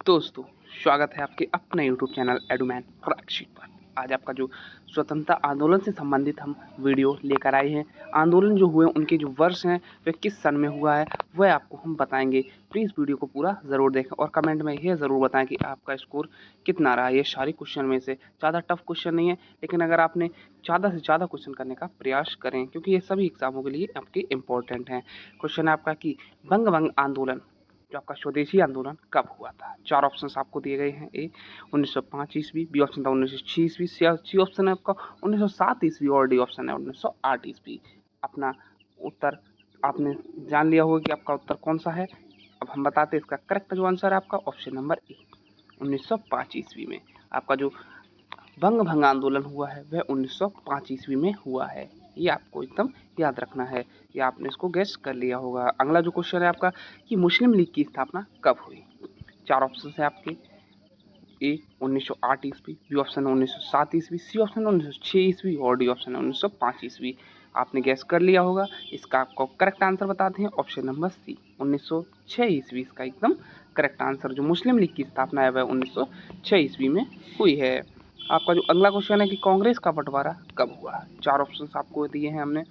दोस्तों, स्वागत है आपके अपने यूट्यूब चैनल एडुमैन फैक्ट पर। आज आपका जो स्वतंत्रता आंदोलन से संबंधित हम वीडियो लेकर आए हैं। आंदोलन जो हुए उनके जो वर्ष हैं वह किस सन में हुआ है वह आपको हम बताएंगे। प्लीज़ वीडियो को पूरा ज़रूर देखें और कमेंट में यह ज़रूर बताएं कि आपका स्कोर कितना रहा। ये सारे क्वेश्चन में से ज़्यादा टफ क्वेश्चन नहीं है, लेकिन अगर आपने ज़्यादा से ज़्यादा क्वेश्चन करने का प्रयास करें, क्योंकि ये सभी एग्जामों के लिए आपके इम्पोर्टेंट हैं। क्वेश्चन है आपका कि बंग आंदोलन जो आपका स्वदेशी आंदोलन कब हुआ था। चार ऑप्शंस आपको दिए गए हैं। ए 1905 ईस्वी, बी ऑप्शन था 1906 ईस्वी, सी ऑप्शन है आपका 1907 ईस्वी और डी ऑप्शन है 1908 ईस्वी। अपना उत्तर आपने जान लिया होगा कि आपका उत्तर कौन सा है। अब हम बताते हैं इसका करेक्ट जो आंसर है आपका ऑप्शन नंबर ए 1905 ईस्वी में। आपका जो भंग आंदोलन हुआ है वह 1905 ईस्वी में हुआ है। ये आपको एकदम याद रखना है। या आपने इसको गैस कर लिया होगा। अगला जो क्वेश्चन है आपका कि मुस्लिम लीग की स्थापना कब हुई। चार ऑप्शन है आपके। ए 1908 ईस्वी, बी ऑप्शन 1907 ईस्वी, सी ऑप्शन 1906 ईस्वी और डी ऑप्शन 1905 ईस्वी। आपने गैस कर लिया होगा। इसका आपको करेक्ट आंसर बताते हैं ऑप्शन नंबर सी 1906 ईस्वी। इसका एकदम करेक्ट आंसर जो मुस्लिम लीग की स्थापना है वह 1906 ईस्वी में हुई है। आपका जो अगला क्वेश्चन है कि कांग्रेस का बंटवारा कब हुआ। चार ऑप्शन आपको दिए हैं हमने।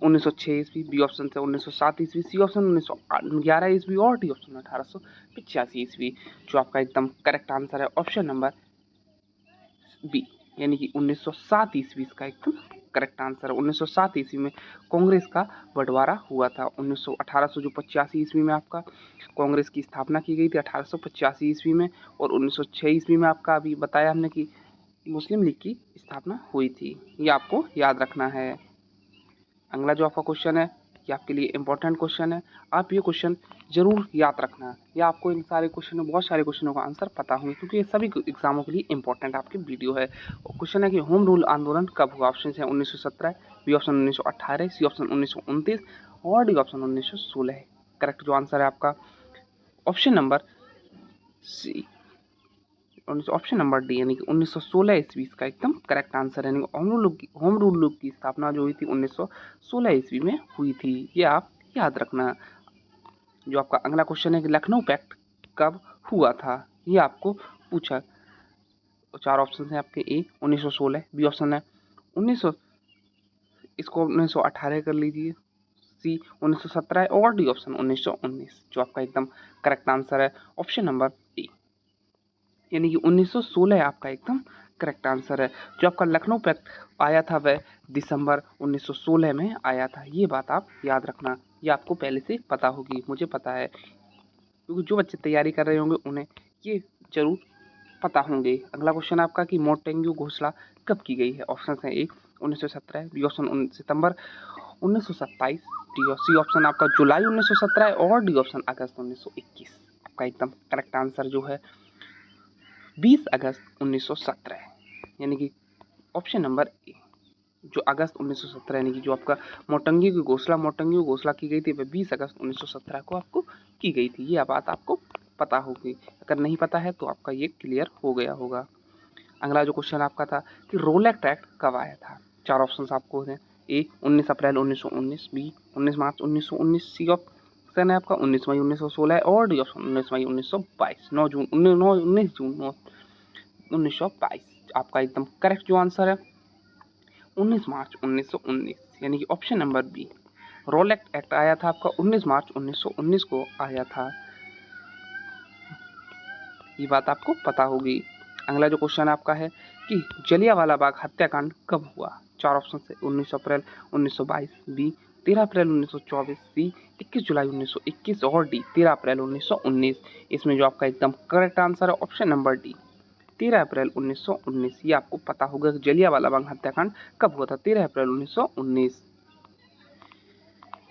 1906 ईस्वी, बी ऑप्शन से 1907 ईस्वी, सी ऑप्शन 1911 ईस्वी और डी ऑप्शन 1885 ईस्वी। जो आपका एकदम करेक्ट आंसर है ऑप्शन नंबर बी यानी कि 1907 ईस्वी इसका एकदम करेक्ट आंसर है। 1907 ईस्वी में कांग्रेस का बंटवारा हुआ था। 1885 ईस्वी में आपका कांग्रेस की स्थापना की गई थी 1885 ईस्वी में, और 1906 ईस्वी में आपका अभी बताया हमने कि मुस्लिम लीग की स्थापना हुई थी। ये आपको याद रखना है। अगला जो आपका क्वेश्चन है ये आपके लिए इम्पोर्टेंट क्वेश्चन है। आप ये क्वेश्चन जरूर याद रखना, या आपको इन सारे क्वेश्चन में बहुत सारे क्वेश्चनों का आंसर पता होंगे, क्योंकि ये सभी एग्जामों के लिए इंपॉर्टेंट आपकी वीडियो है। और क्वेश्चन है कि होम रूल आंदोलन कब हुआ। ऑप्शन है 1917, बी ऑप्शन 1918, सी ऑप्शन 1929 और डी ऑप्शन 1916। करेक्ट जो आंसर है आपका option number C option number D यानी कि 1916 ईस्वी का एकदम करेक्ट आंसर है। होम रूल लुक की स्थापना जो हुई थी 1916 ईस्वी में हुई थी। ये आप याद रखना। जो आपका अगला क्वेश्चन है कि लखनऊ पैक्ट कब हुआ था, ये आपको पूछा। चार ऑप्शन है आपके। ए 1916, बी ऑप्शन है 1900, इसको 1918 कर लीजिए, सी 1917 और डी ऑप्शन 1919। जो आपका एकदम करेक्ट आंसर है ऑप्शन नंबर ए यानी कि 1916 आपका एकदम करेक्ट आंसर है। जो आपका लखनऊ पैक्ट आया था वह दिसंबर 1916 में आया था। ये बात आप याद रखना। ये आपको पहले से पता होगी, मुझे पता है, क्योंकि जो बच्चे तैयारी कर रहे होंगे उन्हें ये जरूर पता होंगे। अगला क्वेश्चन आपका कि मोंटेग्यू घोषणा कब की गई है। ऑप्शन है ए 1917, बी ऑप्शन सितंबर 1927, डी सी ऑप्शन आपका जुलाई 1917 और डी ऑप्शन अगस्त 1921। आपका एकदम करेक्ट आंसर जो है 20 अगस्त 1917 यानी कि ऑप्शन नंबर ए जो अगस्त 1917 यानी कि जो आपका मोंटेग्यू की घोषणा की गई थी वह 20 अगस्त 1917 को आपको की गई थी। ये बात आपको पता होगी। अगर नहीं पता है तो आपका ये क्लियर हो गया होगा। अगला जो क्वेश्चन आपका था कि रोलेट एक्ट कब आया था। चार ऑप्शन आपको हैं। ए 19 अप्रैल 1919, बी 19 मार्च 1919, सी ऑप्शन है आपका 19 मई 1916 और डी ऑप्शन 19 मई 1922, 19 जून 1922। आपका एकदम करेक्ट जो आंसर है 19 मार्च 1919 यानी कि option number B Rowlatt Act आया था आपका 19 मार्च 1919 को आया था। ये बात आपको पता होगी। अगला जो क्वेश्चन आपका है कि जलियांवाला बाग हत्याकांड कब हुआ। चार ऑप्शन है 19 अप्रैल 1922, बी 13 अप्रैल 1924, सी 21 जुलाई 1921 और डी 13 अप्रैल 1919। इसमें जो आपका एकदम करेक्ट आंसर है ऑप्शन नंबर डी 13 अप्रैल 1919। ये आपको पता होगा कि जलियांवाला बाग हत्याकांड कब हुआ था, 13 अप्रैल 1919।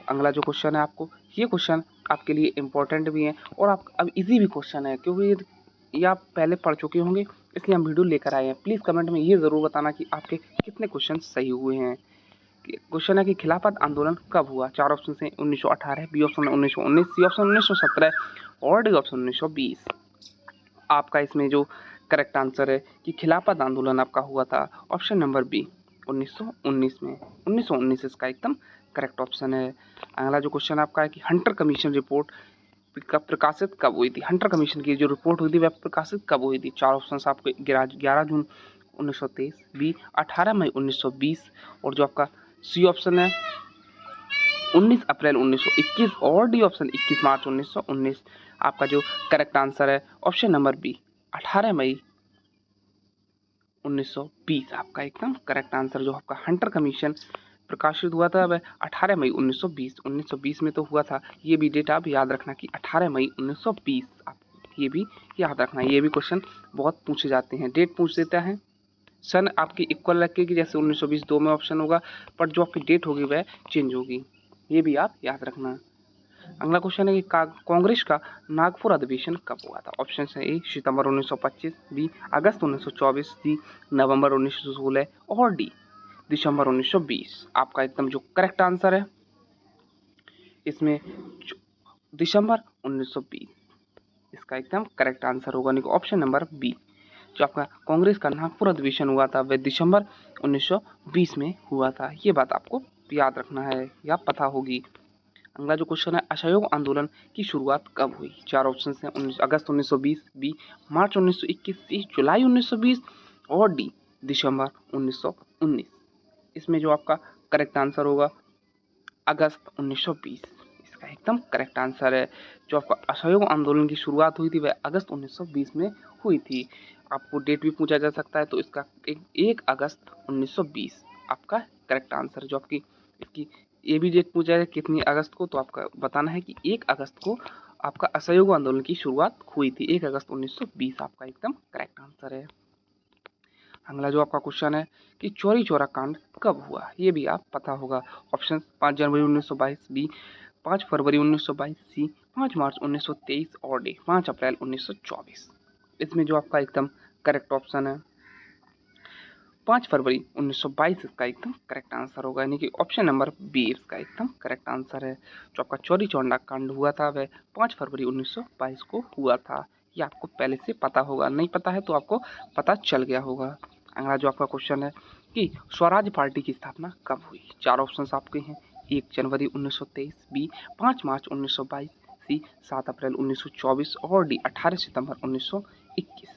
अगला जो क्वेश्चन है आपको, ये क्वेश्चन आपके लिए इम्पोर्टेंट भी है और आप अब इजी भी क्वेश्चन है, क्योंकि ये आप पहले पढ़ चुके होंगे, इसलिए हम वीडियो लेकर आए हैं। प्लीज़ कमेंट में ये ज़रूर बताना कि आपके कितने क्वेश्चन सही हुए हैं। क्वेश्चन है कि खिलाफत आंदोलन कब हुआ। चार ऑप्शन है 1918, बी ऑप्शन 1919, सी ऑप्शन 1917 और डी ऑप्शन 1920। आपका इसमें जो करेक्ट आंसर है कि खिलाफत आंदोलन आपका हुआ था ऑप्शन नंबर बी 1919 में। 1919 इसका एकदम करेक्ट ऑप्शन है। अगला जो क्वेश्चन आपका है कि हंटर कमीशन रिपोर्ट प्रकाशित कब हुई थी? हंटर कमीशन की जो रिपोर्ट हुई थी वह प्रकाशित कब हुई थी? 4 ऑप्शंस आपको 11 जून 1923, बी 18 मई 1920 और जो आपका सी ऑप्शन है 19 अप्रैल 1921 और डी ऑप्शन 21 मार्च 1919। आपका जो करेक्ट आंसर है ऑप्शन नंबर बी 18 मई 1920 आपका एकदम करेक्ट आंसर। जो आपका हंटर कमीशन प्रकाशित हुआ था वह 18 मई 1920 में तो हुआ था। ये भी डेट आप याद रखना कि 18 मई 1920 आप ये भी याद रखना। ये भी क्वेश्चन बहुत पूछे जाते हैं, डेट पूछ देता है, सन आपकी इक्वल रखेगी जैसे 1920 दो में ऑप्शन होगा, पर जो आपकी डेट होगी वह चेंज होगी। ये भी आप याद रखना। अगला क्वेश्चन है कि कांग्रेस का नागपुर अधिवेशन कब हुआ था? ऑप्शन है ए सितंबर 1925, बी अगस्त 1924, सी नवंबर 1916 और डी दिसंबर 1920। आपका एकदम जो करेक्ट आंसर है इसमें दिसंबर 1920 इसका एकदम करेक्ट आंसर होगा, यानी कि ऑप्शन नंबर बी। जो आपका कांग्रेस का नागपुर अधिवेशन हुआ था वह दिसंबर 1920 में हुआ था। ये बात आपको याद रखना है या पता होगी। अगला जो क्वेश्चन है असहयोग आंदोलन की शुरुआत कब हुई? 4 ऑप्शन हैं 19 अगस्त 1920, बी मार्च 1921, सी जुलाई 1920 और डी दिसंबर 1919। इसमें जो आपका करेक्ट आंसर होगा अगस्त 1920 इसका एकदम करेक्ट आंसर है। जो आपका असहयोग आंदोलन की शुरुआत हुई थी वह अगस्त 1920 में हुई थी। आपको डेट भी पूछा जा सकता है तो इसका 1 अगस्त 1920 आपका करेक्ट आंसर। जो आपकी इसकी ये भी डेट पूछा है कितनी अगस्त को, तो आपका बताना है कि 1 अगस्त को आपका असहयोग आंदोलन की शुरुआत हुई थी। 1 अगस्त 1920 आपका एकदम करेक्ट आंसर है। अगला जो आपका क्वेश्चन है कि चौरी चौरा कांड कब हुआ? ये भी आप पता होगा। ऑप्शन 5 जनवरी 1922, बी 5 फरवरी 1922, सी 5 मार्च 1923 और डी 5 अप्रैल 1924। इसमें जो आपका एकदम करेक्ट ऑप्शन है 5 फरवरी 1922 इसका एकदम करेक्ट आंसर होगा, यानी कि ऑप्शन नंबर बी इसका एकदम करेक्ट आंसर है। जो आपका चौरी चौरा कांड हुआ था वह 5 फरवरी 1922 को हुआ था। ये आपको पहले से पता होगा, नहीं पता है तो आपको पता चल गया होगा। अगला जो आपका क्वेश्चन है कि स्वराज पार्टी की स्थापना कब हुई? 4 ऑप्शंस आपके हैं 1 जनवरी 1923, बी 5 मार्च 1922, सी 7 अप्रैल 1924 और डी 18 सितंबर 1921।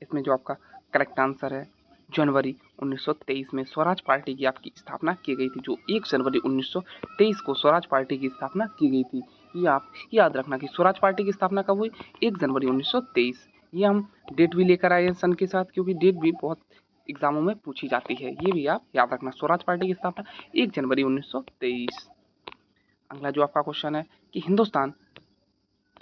इसमें जो आपका करेक्ट आंसर है जनवरी 1923 में स्वराज पार्टी की आपकी स्थापना की गई थी। जो 1 जनवरी 1923 को स्वराज पार्टी की स्थापना की गई थी। ये आप याद रखना कि स्वराज पार्टी की स्थापना कब हुई? 1 जनवरी 1923। ये हम डेट भी लेकर आए हैं सन के साथ, क्योंकि डेट भी बहुत एग्जामों में पूछी जाती है। ये भी आप याद रखना, स्वराज पार्टी की स्थापना 1 जनवरी 1923। अगला जो आपका क्वेश्चन है कि हिंदुस्तान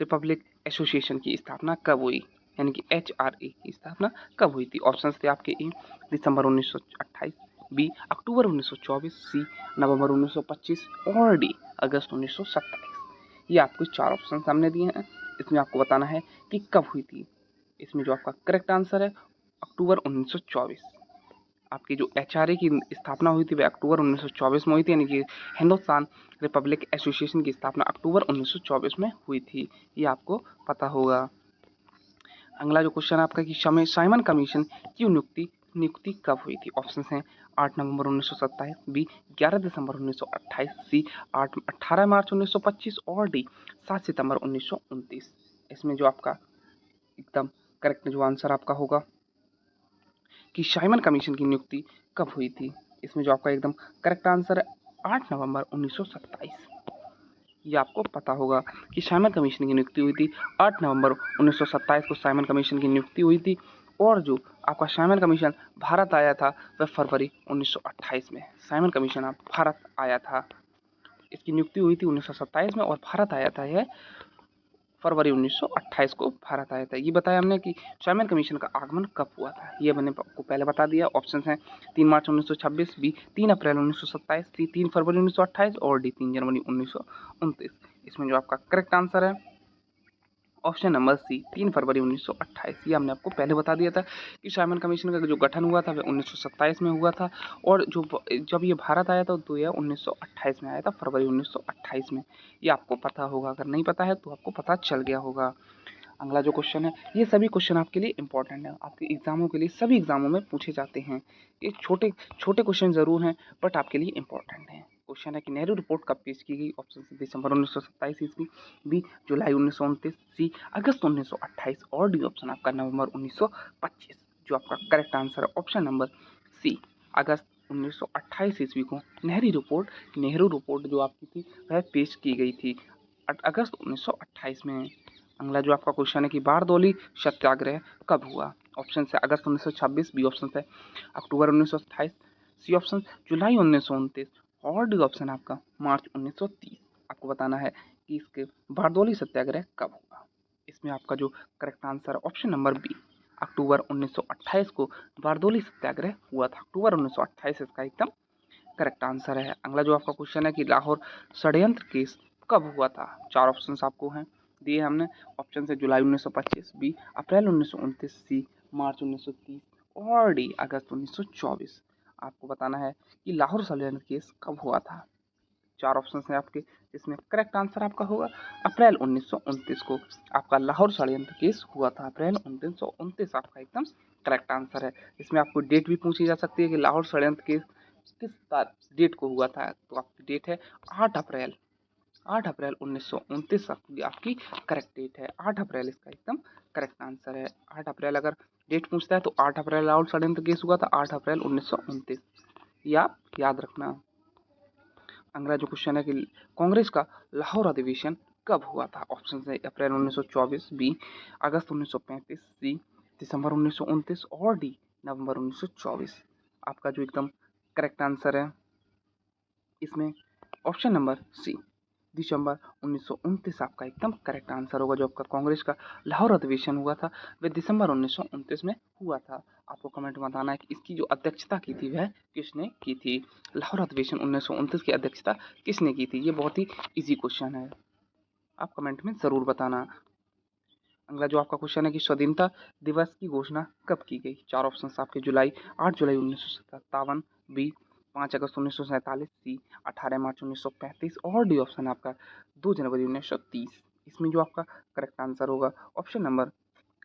रिपब्लिक एसोसिएशन की स्थापना कब हुई, यानी कि HRA की स्थापना कब हुई थी? ऑप्शंस थे आपके ए दिसंबर 1928, बी अक्टूबर 1924, सी नवंबर 1925 और डी अगस्त 1927। ये आपको 4 ऑप्शन सामने दिए हैं, इसमें आपको बताना है कि कब हुई थी। इसमें जो आपका करेक्ट आंसर है अक्टूबर 1924। आपकी जो HRA की स्थापना हुई थी वह अक्टूबर 1924 में हुई थी, यानी कि हिंदुस्तान रिपब्लिक एसोसिएशन की स्थापना अक्टूबर 1924 में हुई थी। ये आपको पता होगा। अगला जो क्वेश्चन आपका कि साइमन कमीशन की नियुक्ति कब हुई थी? ऑप्शन हैं 8 नवंबर 1927, बी 11 दिसंबर 1928, सी 18 मार्च 1925 और डी 7 सितंबर 1929। इसमें जो आपका एकदम करेक्ट जो आंसर आपका होगा कि साइमन कमीशन की नियुक्ति कब हुई थी? इसमें जो आपका एकदम करेक्ट आंसर है 8 नवंबर 1927। ये आपको पता होगा कि साइमन कमीशन की नियुक्ति हुई थी 8 नवंबर 1927 को साइमन कमीशन की नियुक्ति हुई थी। और जो आपका साइमन कमीशन भारत आया था वह फरवरी 1928 में साइमन कमीशन आप भारत आया था। इसकी नियुक्ति हुई थी 1927 में और भारत आया था यह फरवरी 1928 को भारत आया था। ये बताया हमने कि साइमन कमीशन का आगमन कब हुआ था, ये मैंने आपको पहले बता दिया। ऑप्शन हैं 3 मार्च 1926, बी 3 अप्रैल 1927, सी 3 फरवरी 1928 और डी 3 जनवरी 1929। इसमें जो आपका करेक्ट आंसर है ऑप्शन नंबर सी 3 फरवरी 1928। ये हमने आपको पहले बता दिया था कि साइमन कमीशन का जो गठन हुआ था वह 1927 में हुआ था और जो जब ये भारत आया था तो यह 1928 में आया था, फरवरी 1928 में। ये आपको पता होगा, अगर नहीं पता है तो आपको पता चल गया होगा। अगला जो क्वेश्चन है ये सभी क्वेश्चन आपके लिए इंपॉर्टेंट है, आपके एग्जामों के लिए सभी एग्जामों में पूछे जाते हैं। ये छोटे छोटे क्वेश्चन ज़रूर हैं बट आपके लिए इंपॉर्टेंट हैं। क्वेश्चन है कि नेहरू रिपोर्ट कब पेश की गई। ऑप्शन सी दिसंबर 1927 ईस्वी, बी जुलाई 1929, सी अगस्त 1928 और डी ऑप्शन आपका नवंबर 1925। जो आपका करेक्ट आंसर है ऑप्शन नंबर सी, अगस्त 1928 ईस्वी को नेहरू रिपोर्ट जो आपकी थी वह पेश की गई थी अगस्त 1928 में। अगला जो आपका क्वेश्चन है कि बारदौली सत्याग्रह कब हुआ। ऑप्शन है अगस्त 1926, बी ऑप्शन है अक्टूबर 1927, सी ऑप्शन जुलाई 1929 और डी ऑप्शन आपका मार्च 1930। आपको बताना है कि इसके बारदौली सत्याग्रह कब हुआ। इसमें आपका जो करेक्ट आंसर है ऑप्शन नंबर बी, अक्टूबर 1928 को बारदौली सत्याग्रह हुआ था। अक्टूबर 1928 इसका एकदम करेक्ट आंसर है। अगला जो आपका क्वेश्चन है कि लाहौर षड्यंत्र केस कब हुआ था। चार ऑप्शंस आपको हैं दिए हमने। ऑप्शन से जुलाई 1925, बी अप्रैल 1929, सी मार्च 1930 और डी अगस्त 1924। आपको बताना है कि लाहौर षड्यंत्र केस कब हुआ था। चार ऑप्शन हैं आपके, जिसमें करेक्ट आंसर आपका होगा अप्रैल 1929 को आपका लाहौर षड्यंत्र केस हुआ था। अप्रैल 1929 आपका एकदम करेक्ट आंसर है। इसमें आपको डेट भी पूछी जा सकती है कि लाहौर षड्यंत्र केस किस डेट को हुआ था। तो आपकी डेट है 8 अप्रैल 1929 आपकी करेक्ट डेट है। 8 अप्रैल इसका एकदम करेक्ट आंसर है। 8 अप्रैल अगर डेट पूछता है तो 8 अप्रैल लाहौर षड्यंत्र केस हुआ था, 8 अप्रैल 1929। ये आप याद रखना। अगला जो क्वेश्चन है कि कांग्रेस का लाहौर अधिवेशन कब हुआ था। ऑप्शन है अप्रैल 1924, बी अगस्त 1935, सी दिसंबर 1929 और डी नवंबर 1924। आपका जो एकदम करेक्ट आंसर है इसमें ऑप्शन नंबर सी, दिसंबर 1929 आपका एकदम करेक्ट आंसर होगा। जो आपका कांग्रेस का लाहौर अधिवेशन हुआ था वह दिसंबर 1929 में हुआ था। आपको कमेंट में बताना है कि इसकी जो अध्यक्षता की थी वह किसने की थी। लाहौर अधिवेशन 1929 की अध्यक्षता किसने की थी। ये बहुत ही इजी क्वेश्चन है, आप कमेंट में ज़रूर बताना। अगला जो आपका क्वेश्चन है कि स्वाधीनता दिवस की घोषणा कब की गई। चार ऑप्शन आपके 8 जुलाई 1957, बी 5 अगस्त 1947, सी 18 मार्च 1935 और डी ऑप्शन आपका 2 जनवरी 1930। इसमें जो आपका करेक्ट आंसर होगा ऑप्शन नंबर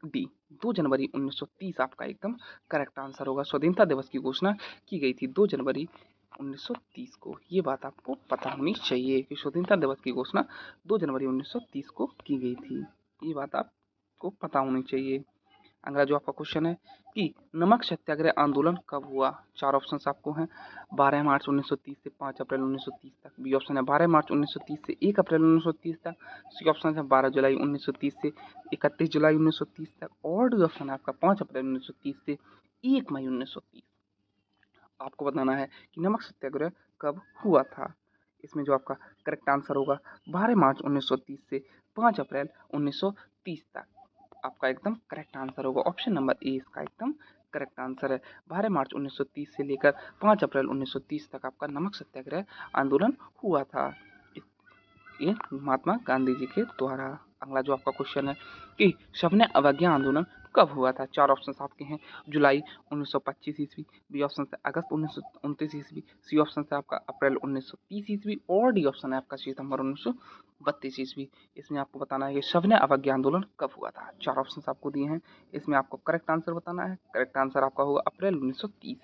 डी, 2 जनवरी 1930 आपका एकदम करेक्ट आंसर होगा। स्वाधीनता दिवस की घोषणा की गई थी 2 जनवरी 1930 को। ये बात आपको पता होनी चाहिए कि स्वतंत्रता दिवस की घोषणा 2 जनवरी 1930 को की गई थी। ये बात आपको पता होनी चाहिए। अगला जो आपका क्वेश्चन है कि नमक सत्याग्रह आंदोलन कब हुआ। चार ऑप्शन आपको हैं 12 मार्च 1930 से 5 अप्रैल 1930 तक, बी ऑप्शन है 12 मार्च 1930 से 1 अप्रैल 1930 तक, सी ऑप्शन है 12 जुलाई 1930 से 31 जुलाई 1930 तक और डी ऑप्शन है आपका 5 अप्रैल 1930 से 1 मई 1930। आपको बताना है कि नमक सत्याग्रह कब हुआ था। इसमें जो आपका करेक्ट आंसर होगा 12 मार्च 1930 से 5 अप्रैल 1930 तक। आपका एकदम करेक्ट आंसर होगा ऑप्शन नंबर ए, इसका एकदम करेक्ट आंसर है। 12 मार्च 1930 से लेकर 5 अप्रैल 1930 तक आपका नमक सत्याग्रह आंदोलन हुआ था, ये महात्मा गांधी जी के द्वारा। अगला जो आपका क्वेश्चन है कि सविनय अवज्ञा आंदोलन कब हुआ था। चार ऑप्शन आपके हैं जुलाई 1925 ईस्वी, बी ऑप्शन है अगस्त 1929 ईस्वी, सी ऑप्शन है आपका अप्रैल 1930 ईस्वी और डी ऑप्शन है आपका सितंबर 1932 ईस्वी। इसमें आपको बताना है कि सविनय अवज्ञा आंदोलन कब हुआ था। चार ऑप्शन आपको दिए हैं, इसमें आपको करेक्ट आंसर बताना है। करेक्ट आंसर आपका होगा अप्रैल 1930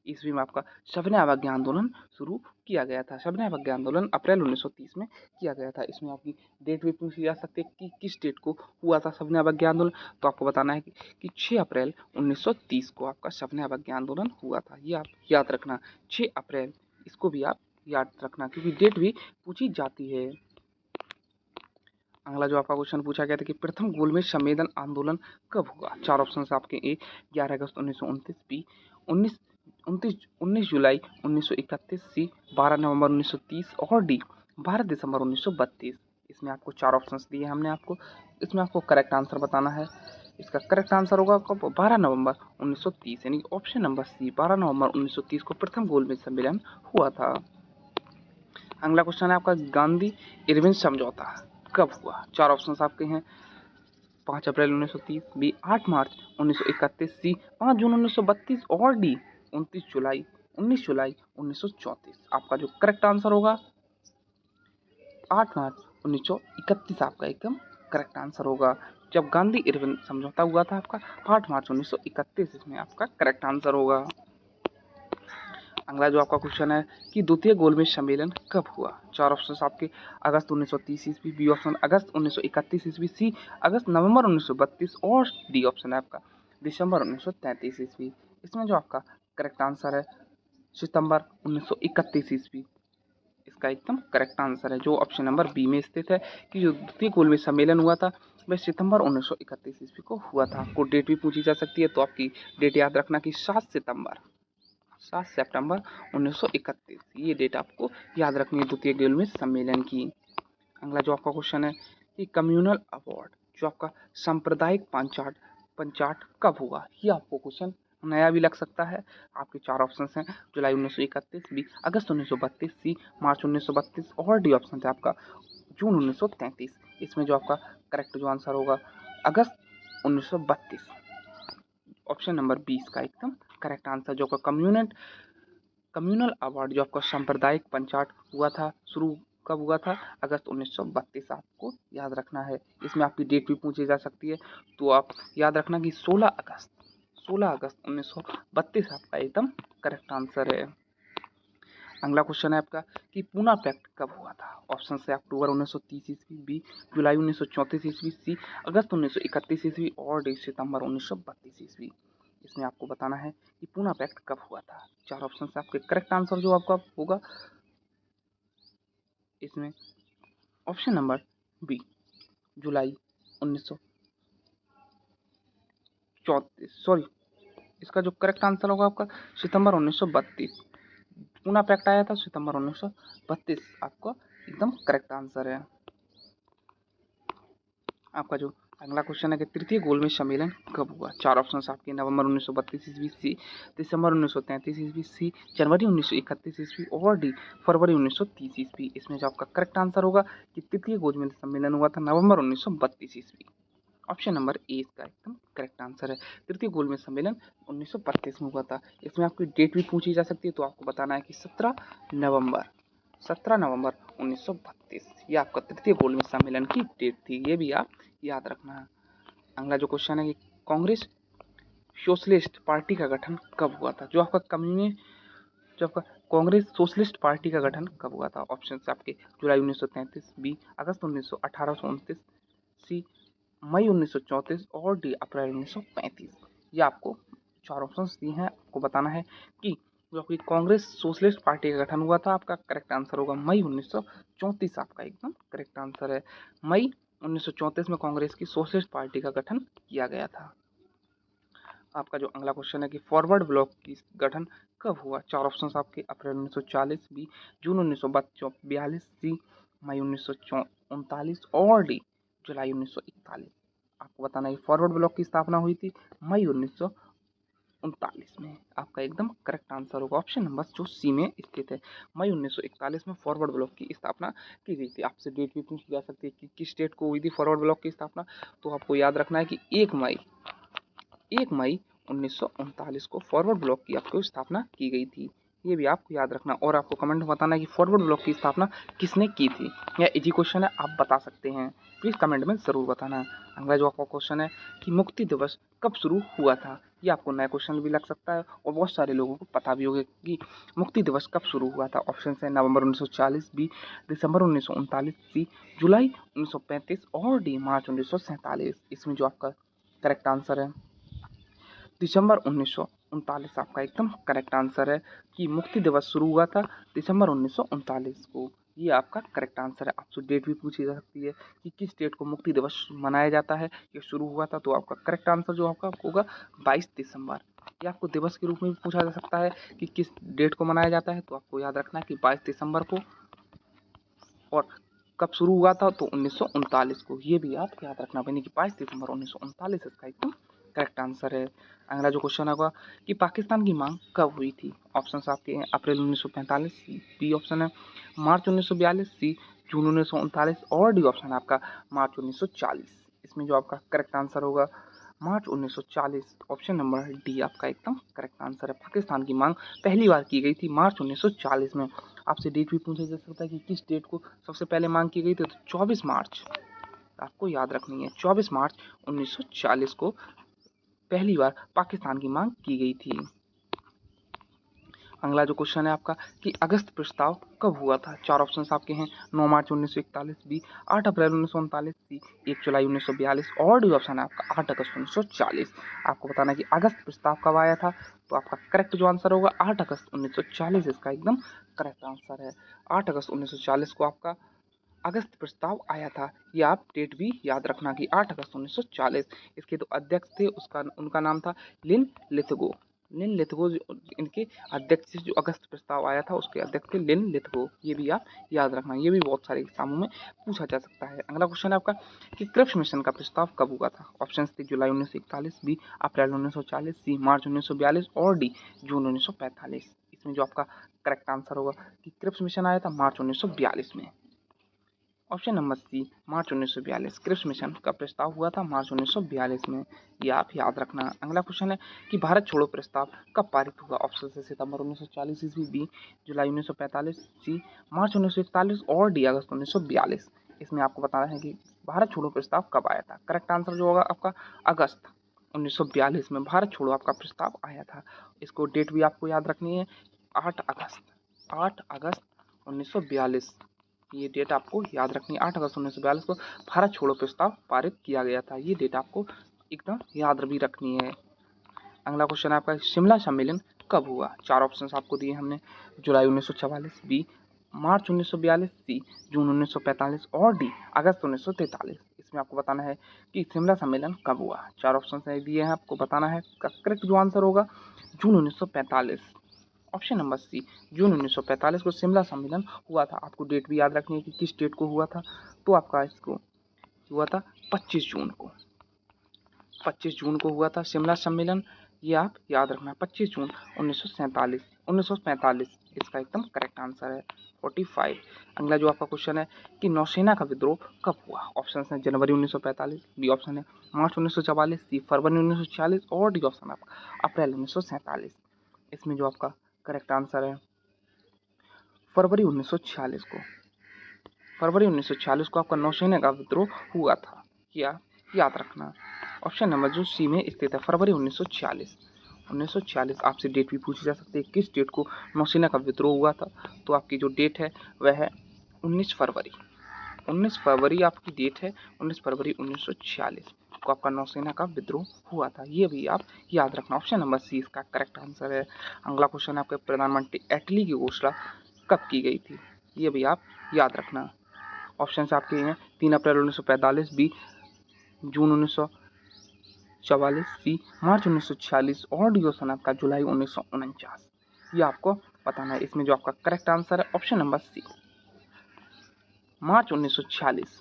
ईस्वी में आपका सविनय अवज्ञा आंदोलन शुरू किया गया था। सविनय अवज्ञा आंदोलन अप्रैल 1930 में किया गया था। इसमें आपकी डेट भी पूछी जा सकती है कि किस डेट को हुआ था सविनय अवज्ञा आंदोलन। तो आपको बताना है कि 6 अप्रैल 1930 को आपका सविनय अवज्ञा आंदोलन हुआ था। ये आप याद रखना 6 अप्रैल, इसको भी आप याद रखना क्योंकि डेट भी पूछी जाती है। अगला जो आपका क्वेश्चन पूछा गया था कि प्रथम गोलमेज सम्मेलन आंदोलन कब हुआ। चार ऑप्शन आपके ए 11 अगस्त 1929, बी 19 जुलाई 1931, सी 12 नवंबर 1930 और डी 12 दिसंबर 1932। इसमें आपको चार ऑप्शंस दिए हमने आपको, इसमें आपको करेक्ट आंसर बताना है। इसका करेक्ट आंसर होगा आपको 12 नवंबर 1930 यानी ऑप्शन नंबर सी, 12 नवंबर 1930 को प्रथम गोलमेज सम्मेलन हुआ था। अगला क्वेश्चन है आपका गांधी इरविन समझौता कब हुआ। चार ऑप्शन आपके हैं 5 अप्रैल 1930, बी 8 मार्च 1931, सी 5 जून 1932 और डी 19 जुलाई 1934। आपका जो करेक्ट आंसर होगा 8 मार्च 1931 आपका एकदम करेक्ट आंसर होगा। जब गांधी इरविन समझौता हुआ था आपका 8 मार्च 1931, इसमें आपका करेक्ट आंसर होगा। अगला जो आपका क्वेश्चन है कि द्वितीय गोलमेज सम्मेलन कब हुआ। चार ऑप्शन आपके, अगस्त 1930 ईस्वी, बी ऑप्शन अगस्त 1931 ईस्वी, सी अगस्त नवंबर 1932 और डी ऑप्शन है आपका दिसंबर 1933 ईस्वी। इसमें जो आपका करेक्ट आंसर है सितंबर 1931 ईस्वी, इसका एकदम करेक्ट आंसर है जो ऑप्शन नंबर बी में स्थित है कि जो द्वितीय गोलमेज सम्मेलन हुआ था वह सितंबर 1931 ईस्वी को हुआ था। आपको डेट भी पूछी जा सकती है तो आपकी डेट याद रखना कि 7 सितंबर 1931, ये डेट आपको याद रखनी है द्वितीय गोलमेज सम्मेलन की। अगला जो आपका क्वेश्चन है कि कम्युनल अवार्ड जो आपका सांप्रदायिक पंचाट कब हुआ। ये आपको क्वेश्चन नया भी लग सकता है। आपके चार ऑप्शंस हैं, जुलाई 1931, बी अगस्त 1932, सी मार्च 1932 और डी ऑप्शन है आपका जून 1933। इसमें जो आपका करेक्ट जो आंसर होगा अगस्त 1932, ऑप्शन नंबर 20 का एकदम करेक्ट आंसर जो आपका कम्युनल अवार्ड जो आपका सांप्रदायिक पंचाट हुआ था शुरू कब हुआ था, अगस्त 1932 आपको याद रखना है। इसमें आपकी डेट भी पूछी जा सकती है तो आप याद रखना कि 16 अगस्त 1932 आपका एकदम करेक्ट आंसर है। अगला क्वेश्चन है आपका कि पूना पैक्ट कब हुआ था। ऑप्शन से अक्टूबर 1930 ईस्वी, बी जुलाई 1934 ईस्वी, सी अगस्त 1931 ईस्वी और डी सितंबर 1932 ईस्वी। इसमें आपको बताना है कि पूना पैक्ट कब हुआ था। चार ऑप्शन से आपके करेक्ट आंसर जो आपका होगा इसमें ऑप्शन नंबर बी जुलाई 1934, सॉरी इसका जो करेक्ट आंसर होगा आपका सितंबर 1932। पूना पैक्ट आया था सितंबर 1932, आपका एकदम करेक्ट आंसर है। आपका जो अगला क्वेश्चन है कि तृतीय गोलमेज सम्मेलन कब हुआ। चार ऑप्शन आपके, नवंबर 1932 ईस्वी, सी दिसंबर 1933 ईस्वी, सी जनवरी 1931 ईस्वी और डी फरवरी 1930 ईस्वी। इसमें जो आपका करेक्ट आंसर होगा कि तृतीय गोलमेज सम्मेलन हुआ था नवंबर 1932 ईस्वी, ऑप्शन नंबर ए इसका एकदम करेक्ट आंसर है। तृतीय गोलमेज सम्मेलन 1932 में हुआ था। इसमें आपकी डेट भी पूछी जा सकती है तो आपको बताना है कि 17 नवंबर 1932 ये आपका तृतीय गोलमेज सम्मेलन की डेट थी, ये भी आप याद रखना है। अगला जो क्वेश्चन है कि कांग्रेस सोशलिस्ट पार्टी का गठन कब हुआ था। जो आपका कांग्रेस सोशलिस्ट पार्टी का गठन कब हुआ था। ऑप्शन आपके जुलाई 1933, बी अगस्त 1829, सी मई 1934 और डी अप्रैल 1935। ये आपको चार ऑप्शंस दिए हैं, आपको बताना है कि जो आपकी कांग्रेस सोशलिस्ट पार्टी का गठन हुआ था आपका करेक्ट आंसर होगा मई 1934, आपका एकदम करेक्ट आंसर है। मई 1934 में कांग्रेस की सोशलिस्ट पार्टी का गठन किया गया था। आपका जो अगला क्वेश्चन है कि फॉरवर्ड ब्लॉक की गठन कब हुआ। चार ऑप्शंस आपके, अप्रैल 1940, बी जून 1942, सी मई 1939 और डी जुलाई 1941। आपको बताना है फॉरवर्ड ब्लॉक की स्थापना हुई थी मई 1939 में, आपका एकदम करेक्ट आंसर होगा ऑप्शन नंबर जो सी में स्थित है। मई 1941 में फॉरवर्ड ब्लॉक की स्थापना की गई थी। आपसे डेट भी पूछी जा सकती है कि किस डेट को हुई थी फॉरवर्ड ब्लॉक की स्थापना, तो आपको याद रखना है कि 1 मई 1939 को फॉरवर्ड ब्लॉक की आपको स्थापना की गई थी, ये भी आपको याद रखना। और आपको कमेंट में बताना है कि फॉरवर्ड ब्लॉक की स्थापना किसने की थी। यह इजी क्वेश्चन है, आप बता सकते हैं, प्लीज़ कमेंट में ज़रूर बताना। अगला जो आपका क्वेश्चन है कि मुक्ति दिवस कब शुरू हुआ था। ये आपको नया क्वेश्चन भी लग सकता है और बहुत सारे लोगों को पता भी होगा कि मुक्ति दिवस कब शुरू हुआ था। ऑप्शन है नवंबर 1940, बी दिसंबर 1939, सी जुलाई 1935 और डी मार्च 1947। इसमें जो आपका करेक्ट आंसर है दिसंबर 1939, आपका एकदम करेक्ट आंसर है कि मुक्ति दिवस शुरू हुआ था दिसंबर 1939 को, ये आपका करेक्ट आंसर है। आपसे डेट भी पूछी जा सकती है कि किस डेट को मुक्ति दिवस मनाया जाता है, ये शुरू हुआ था, तो आपका करेक्ट आंसर जो आपका होगा 22 दिसंबर। ये आपको दिवस के रूप में भी पूछा जा सकता है कि किस डेट को मनाया जाता है, तो आपको याद रखना है कि 22 दिसंबर को, और कब शुरू हुआ था तो 1939 को, ये भी आप याद रखना यानी कि 22 दिसंबर 1939 इसका एकदम करेक्ट आंसर है। अगला जो क्वेश्चन होगा कि पाकिस्तान की मांग कब हुई थी। ऑप्शन आपके हैं अप्रैल 1945, बी ऑप्शन है मार्च 1942, सी जून 1939 और डी ऑप्शन है आपका मार्च 1940। इसमें जो आपका करेक्ट आंसर होगा मार्च 1940, ऑप्शन नंबर डी आपका एकदम करेक्ट आंसर है। पाकिस्तान की मांग पहली बार की गई थी मार्च 1940 में। आपसे डेट भी पूछा जा सकता है कि किस डेट को सबसे पहले मांग की गई थी, तो 24 मार्च आपको याद रखनी है। 24 मार्च 1940 को पहली बार पाकिस्तान की मांग की गई थी। अगला जो क्वेश्चन है आपका कि अगस्त प्रस्ताव कब हुआ था। चार ऑप्शंस आपके हैं 9 मार्च 1941, बी 8 अप्रैल 1939, सी 1 जुलाई 1942 और डी ऑप्शन है आपका 8 अगस्त 1940। आपको बताना है कि अगस्त प्रस्ताव कब आया था, तो आपका करेक्ट जो आंसर होगा 8 अगस्त 1940 इसका एकदम करेक्ट आंसर है। 8 अगस्त 1940 को आपका अगस्त प्रस्ताव आया था। ये आप डेट भी याद रखना कि 8 अगस्त 1940। इसके जो अध्यक्ष थे उनका नाम था लिन लिथगो। लिन लिथगो इनके अध्यक्ष जो अगस्त प्रस्ताव आया था उसके अध्यक्ष थे लिन लिथगो। ये भी आप याद रखना, ये भी बहुत सारे एग्जामों में पूछा जा सकता है। अगला क्वेश्चन है आपका कि क्रिप्स मिशन का प्रस्ताव कब हुआ था। ऑप्शन थे जुलाई 1941, बी अप्रैल 1940, सी मार्च 1942 और डी जून 1945। इसमें जो आपका करेक्ट आंसर होगा कि क्रिप्स मिशन आया था मार्च 1942 में। ऑप्शन नंबर सी मार्च 1942। क्रिप्स मिशन का प्रस्ताव हुआ था मार्च 1942 में, ये आप याद रखना। अगला क्वेश्चन है कि भारत छोड़ो प्रस्ताव कब पारित हुआ। ऑप्शन से सितंबर 1940 ईस्वी, बी जुलाई 1945, सी मार्च 1941 और डी अगस्त 1942। इसमें आपको बताना है कि भारत छोड़ो प्रस्ताव कब आया था। करेक्ट आंसर जो होगा आपका अगस्त 1942 में भारत छोड़ो आपका प्रस्ताव आया था। इसको डेट भी आपको याद रखनी है 8 अगस्त 1942। ये डेट आपको याद रखनी है। 8 अगस्त 1942 को भारत छोड़ो प्रस्ताव पारित किया गया था। ये डेट आपको एकदम याद भी रखनी है। अगला क्वेश्चन है आपका शिमला सम्मेलन कब हुआ। चार ऑप्शंस आपको दिए हमने जुलाई 1944, बी मार्च 1942, सी जून 1945 और डी अगस्त 1943। इसमें आपको बताना है कि शिमला सम्मेलन कब हुआ। चार ऑप्शन दिए हैं, आपको बताना है। करेक्ट जो आंसर होगा जून 1945। ऑप्शन नंबर सी जून 1945 को शिमला सम्मेलन हुआ था। आपको डेट भी याद रखनी है कि किस डेट को हुआ था, तो आपका इसको हुआ था 25 जून को। 25 जून को हुआ था शिमला सम्मेलन, ये आप याद रखना। 25 जून 1945 इसका एकदम करेक्ट आंसर है 45। अगला जो आपका क्वेश्चन है कि नौसेना का विद्रोह कब हुआ। ऑप्शन है जनवरी 1945, बी ऑप्शन है मार्च 1944, सी फरवरी 1946 और डी ऑप्शन आपका अप्रैल 1947। इसमें जो आपका करेक्ट आंसर है फरवरी 1946 को। फरवरी 1946 को आपका नौसेना का विद्रोह हुआ था, क्या याद रखना। ऑप्शन नंबर जो सी में स्थित है फरवरी 1946। आपसे डेट भी पूछी जा सकती है किस डेट को नौसेना का विद्रोह हुआ था, तो आपकी जो डेट है वह है 19 फरवरी। 19 फरवरी आपकी डेट है। 19 फरवरी 1946 को आपका नौसेना का विद्रोह हुआ था, ये भी आप याद रखना। ऑप्शन नंबर सी इसका करेक्ट आंसर है। अगला क्वेश्चन है आपके प्रधानमंत्री एटली की घोषणा कब की गई थी, ये भी आप याद रखना। ऑप्शन आपके हैं 3 अप्रैल 1945, बी जून 1944, सी मार्च 1946 और डी ऑप्शन आपका जुलाई 1949। ये आपको बताना है। इसमें जो आपका करेक्ट आंसर है ऑप्शन नंबर सी मार्च 1946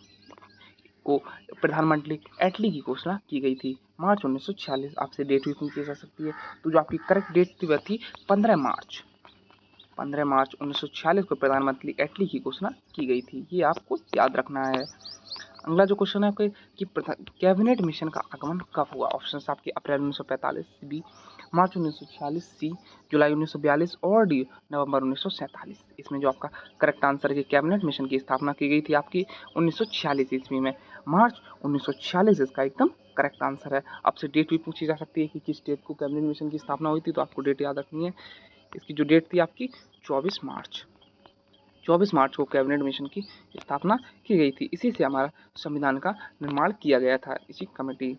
को प्रधानमंत्री एटली की घोषणा की गई थी। मार्च 1946 आपसे डेट भी पूछी जा सकती है, तो जो आपकी करेक्ट डेट थी वह थी 15 मार्च 1946 को प्रधानमंत्री एटली की घोषणा की गई थी, ये आपको याद रखना है। अगला जो क्वेश्चन है आपके कि कैबिनेट मिशन का आगमन कब हुआ। ऑप्शन आपके अप्रैल 1945, बी मार्च 1946, सी जुलाई 1942 और डी नवंबर 1947। इसमें जो आपका करेक्ट आंसर है कि कैबिनेट मिशन की स्थापना की गई थी आपकी 1946 ईस्वी में, मार्च 1946 इसका एकदम करेक्ट आंसर है। आपसे डेट भी पूछी जा सकती है कि किस डेट को कैबिनेट मिशन की स्थापना हुई थी, तो आपको डेट याद रखनी है। इसकी जो डेट थी आपकी 24 मार्च को कैबिनेट मिशन की स्थापना की गई थी। इसी से हमारा संविधान का निर्माण किया गया था, इसी कमेटी।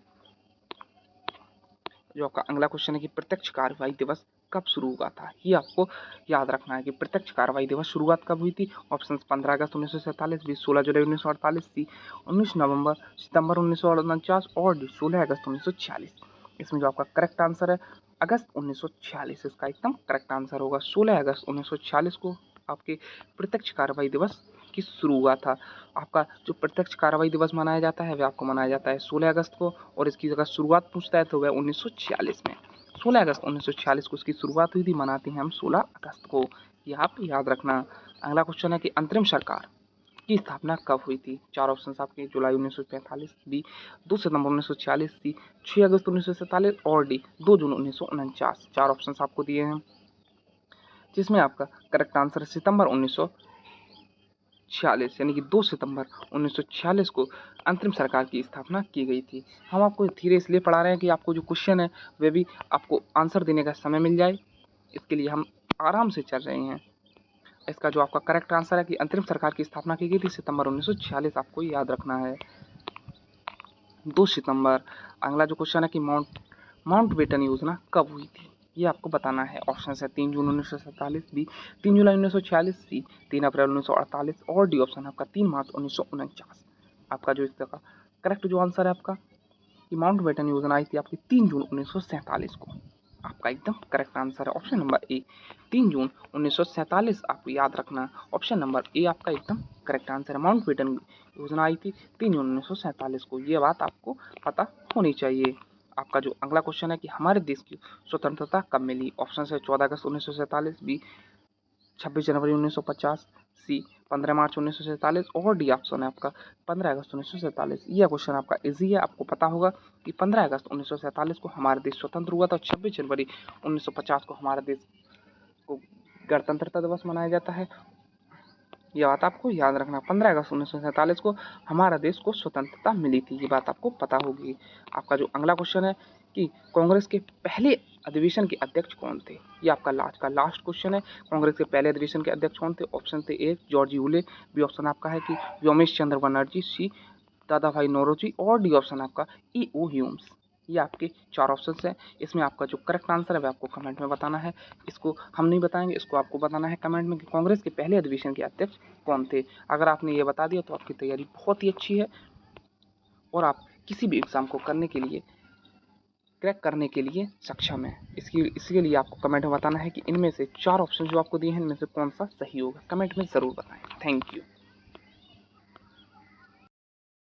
जो आपका अगला क्वेश्चन है कि प्रत्यक्ष कार्रवाई दिवस कब शुरू हुआ था, ये आपको याद रखना है कि प्रत्यक्ष कार्रवाई दिवस शुरुआत कब हुई थी। ऑप्शन 15 अगस्त 1947, बी 16 जुलाई 1948, सी 19 नवंबर सितंबर 1949 और डी 16 अगस्त 1946। इसमें जो आपका करेक्ट आंसर है अगस्त 1946 इसका एकदम करेक्ट आंसर होगा। 16 अगस्त 1946 को आपके प्रत्यक्ष कार्रवाई दिवस की शुरू हुआ था। आपका जो प्रत्यक्ष कार्रवाई दिवस मनाया जाता है वह आपको मनाया जाता है 16 अगस्त को, और इसकी अगर शुरुआत पूछता है तो वह 1946 में 16 अगस्त 1946 को इसकी शुरुआत हुई थी, मनाते हैं हम 16 अगस्त को, यह आप याद रखना। अगला क्वेश्चन है कि अंतरिम सरकार की स्थापना कब हुई थी। चार ऑप्शन आपके जुलाई 1945, बी 2 सितंबर 1946, सी 6 अगस्त 1947 और डी 2 जून 1949। चार ऑप्शन आपको दिए हैं, जिसमें आपका करेक्ट आंसर सितंबर 1946 यानी कि 2 सितंबर 1946 को अंतरिम सरकार की स्थापना की गई थी। हम आपको धीरे इसलिए पढ़ा रहे हैं कि आपको जो क्वेश्चन है वह भी आपको आंसर देने का समय मिल जाए, इसके लिए हम आराम से चल रहे हैं। इसका जो आपका करेक्ट आंसर है कि अंतरिम सरकार की स्थापना की गई थी सितंबर 1946, आपको याद रखना है। 2 सितंबर। अगला जो क्वेश्चन है कि माउंटबेटन योजना कब हुई थी, ये आपको बताना है। ऑप्शन है 3 जून 1947, बी 3 जुलाई 1946, सी 3 अप्रैल 1948 और डी ऑप्शन है आपका 3 मार्च 1949। आपका जो इसका करेक्ट जो आंसर है आपका कि माउंटबेटन योजना आई थी आपकी 3 जून 1947 को। आपका एकदम करेक्ट आंसर है ऑप्शन नंबर ए 3 जून 1947, आपको याद रखना। ऑप्शन नंबर ए आपका एकदम करेक्ट आंसर है। माउंटबेटन योजना आई थी 3 जून 1947 को, ये बात आपको पता होनी चाहिए। आपका जो अगला क्वेश्चन है कि हमारे देश की स्वतंत्रता कब मिली। ऑप्शन है 14 अगस्त 1947, बी 26 जनवरी 1950, सी 15 मार्च 1947 और डी ऑप्शन है आपका 15 अगस्त 1947। यह क्वेश्चन आपका इजी है, आपको पता होगा कि 15 अगस्त 1947 को हमारा देश स्वतंत्र हुआ था और 26 जनवरी 1950 को हमारा देश को गणतंत्रता दिवस मनाया जाता है। यह बात आपको याद रखना। 15 अगस्त 1947 को हमारा देश को स्वतंत्रता मिली थी, ये बात आपको पता होगी। आपका जो अगला क्वेश्चन है कि कांग्रेस के पहले अधिवेशन के अध्यक्ष कौन थे, ये आपका लास्ट क्वेश्चन है। कांग्रेस के पहले अधिवेशन के अध्यक्ष कौन थे। ऑप्शन थे A George Yule, B option आपका है कि व्योमेश चंद्र बनर्जी, सी दादा भाई नौरोजी और डी ऑप्शन आपका ई ओ ह्यूम्स। ये आपके 4 ऑप्शन हैं। इसमें आपका जो करेक्ट आंसर है वह आपको कमेंट में बताना है। इसको हम नहीं बताएंगे, इसको आपको बताना है कमेंट में कि कांग्रेस के पहले अधिवेशन के अध्यक्ष कौन थे। अगर आपने ये बता दिया तो आपकी तैयारी बहुत ही अच्छी है और आप किसी भी एग्ज़ाम को क्रैक करने के लिए सक्षम है। इसके लिए आपको कमेंट में बताना है कि इनमें से 4 ऑप्शन जो आपको दिए हैं इनमें से कौन सा सही होगा। कमेंट में ज़रूर बताएं। Thank you.